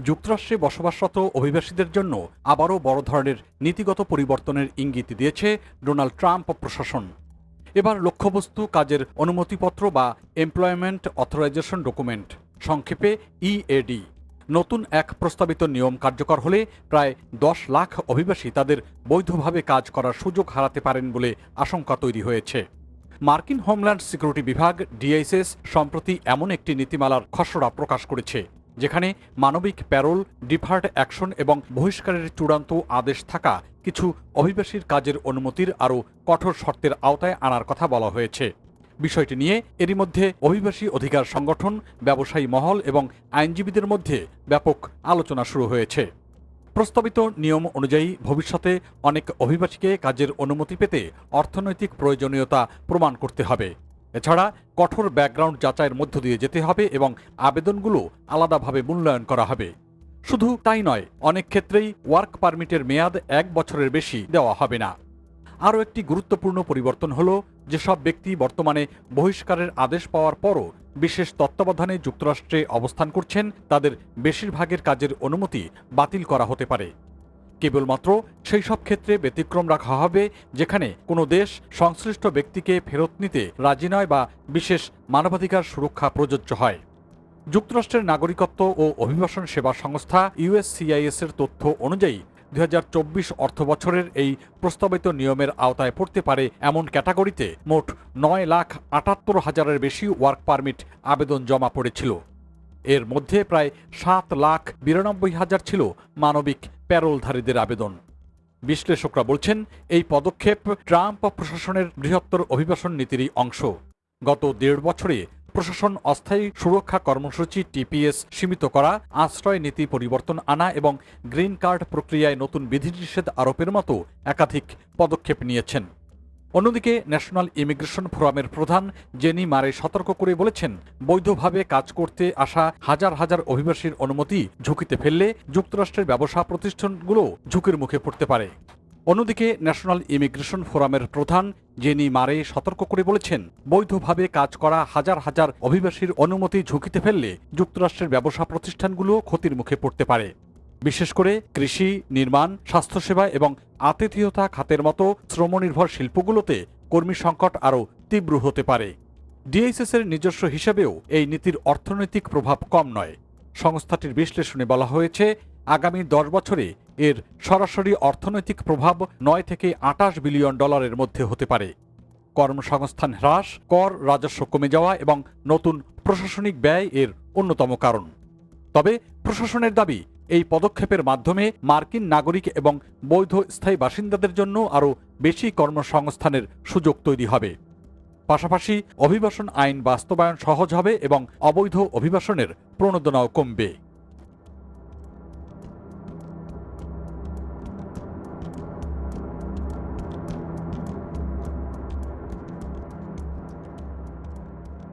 যুক্তরাষ্ট্রে বসবাসরত অভিবাসীদের জন্য আবারও বড় ধরনের নীতিগত পরিবর্তনের ইঙ্গিত দিয়েছে ডোনাল্ড ট্রাম্প প্রশাসন। এবার লক্ষ্যবস্তু কাজের অনুমতিপত্র বা এমপ্লয়মেন্ট অথরাইজেশন ডকুমেন্ট, সংক্ষেপে ইএডি। নতুন এক প্রস্তাবিত নিয়ম কার্যকর হলে প্রায় 10 লাখ অভিবাসী তাদের বৈধভাবে কাজ করার সুযোগ হারাতে পারেন বলে আশঙ্কা তৈরি হয়েছে। মার্কিন হোমল্যান্ড সিকিউরিটি বিভাগ ডিএইচএস সম্প্রতি এমন একটি নীতিমালার খসড়া প্রকাশ করেছে, যেখানে মানবিক প্যারোল, ডিফার্ড অ্যাকশন এবং বহিষ্কারের চূড়ান্ত আদেশ থাকা কিছু অভিবাসীর কাজের অনুমতির আরও কঠোর শর্তের আওতায় আনার কথা বলা হয়েছে। বিষয়টি নিয়ে এরই মধ্যে অভিবাসী অধিকার সংগঠন, ব্যবসায়ী মহল এবং আইনজীবীদের মধ্যে ব্যাপক আলোচনা শুরু হয়েছে। প্রস্তাবিত নিয়ম অনুযায়ী ভবিষ্যতে অনেক অভিবাসীকে কাজের অনুমতি পেতে অর্থনৈতিক প্রয়োজনীয়তা প্রমাণ করতে হবে। এছাড়া কঠোর ব্যাকগ্রাউন্ড যাচাইয়ের মধ্য দিয়ে যেতে হবে এবং আবেদনগুলো আলাদাভাবে মূল্যায়ন করা হবে। শুধু তাই নয়, অনেক ক্ষেত্রেই ওয়ার্ক পারমিটের মেয়াদ 1 বছরের বেশি দেওয়া হবে না। আরও একটি গুরুত্বপূর্ণ পরিবর্তন হল, যেসব ব্যক্তি বর্তমানে বহিষ্কারের আদেশ পাওয়ার পরও বিশেষ তত্ত্বাবধানে যুক্তরাষ্ট্রে অবস্থান করছেন, তাদের বেশিরভাগের কাজের অনুমতি বাতিল করা হতে পারে। কেবলমাত্র সেই সব ক্ষেত্রে ব্যতিক্রম রাখা হবে যেখানে কোনো দেশ সংশ্লিষ্ট ব্যক্তিকে ফেরত নিতে রাজি নয় বা বিশেষ মানবাধিকার সুরক্ষা প্রযোজ্য হয়। যুক্তরাষ্ট্রের নাগরিকত্ব ও অভিবাসন সেবা সংস্থা USCIS এর তথ্য অনুযায়ী 2024 অর্থবছরের এই প্রস্তাবিত নিয়মের আওতায় পড়তে পারে এমন ক্যাটাগরিতে মোট 9,78,000-এর বেশি ওয়ার্ক পারমিট আবেদন জমা পড়েছিল। এর মধ্যে প্রায় 7,92,000 ছিল মানবিক প্যারোলধারীদের আবেদন। বিশ্লেষকরা বলছেন, এই পদক্ষেপ ট্রাম্প প্রশাসনের বৃহত্তর অভিবাসন নীতিরই অংশ। গত 1.5 বছরে প্রশাসন অস্থায়ী সুরক্ষা কর্মসূচি TPS সীমিত করা, আশ্রয় নীতি পরিবর্তন আনা এবং গ্রিন কার্ড প্রক্রিয়ায় নতুন বিধিনিষেধ আরোপের মতো একাধিক পদক্ষেপ নিয়েছেন। অন্যদিকে ন্যাশনাল ইমিগ্রেশন ফোরামের প্রধান জেনি মারে সতর্ক করে বলেছেন, বৈধভাবে কাজ করতে আসা হাজার হাজার অভিবাসীর অনুমতি ঝুঁকিতে ফেললে যুক্তরাষ্ট্রের ব্যবসা প্রতিষ্ঠানগুলো ঝুঁকির মুখে পড়তে পারে। অন্যদিকে ন্যাশনাল ইমিগ্রেশন ফোরামের প্রধান জেনি মারে সতর্ক করে বলেছেন, বৈধভাবে কাজ করা হাজার হাজার অভিবাসীর অনুমতি ঝুঁকিতে ফেললে যুক্তরাষ্ট্রের ব্যবসা প্রতিষ্ঠানগুলো ক্ষতির মুখে পড়তে পারে। বিশেষ করে কৃষি, নির্মাণ, স্বাস্থ্যসেবা এবং আতিথেয়তা খাতের মতো শ্রমনির্ভর শিল্পগুলোতে কর্মী সংকট আরও তীব্র হতে পারে। ডিএইচএস এর নিজস্ব হিসাবেও এই নীতির অর্থনৈতিক প্রভাব কম নয়। সংস্থাটির বিশ্লেষণে বলা হয়েছে, আগামী 10 বছরে এর সরাসরি অর্থনৈতিক প্রভাব 9 থেকে 28 বিলিয়ন ডলারের মধ্যে হতে পারে। কর্মসংস্থান হ্রাস, কর রাজস্ব কমে যাওয়া এবং নতুন প্রশাসনিক ব্যয় এর অন্যতম কারণ। তবে প্রশাসনের দাবি, এই পদক্ষেপের মাধ্যমে মার্কিন নাগরিক এবং বৈধ স্থায়ী বাসিন্দাদের জন্য আরও বেশি কর্মসংস্থানের সুযোগ তৈরি হবে। পাশাপাশি অভিবাসন আইন বাস্তবায়ন সহজ হবে এবং অবৈধ অভিবাসনের প্রণোদনাও কমবে।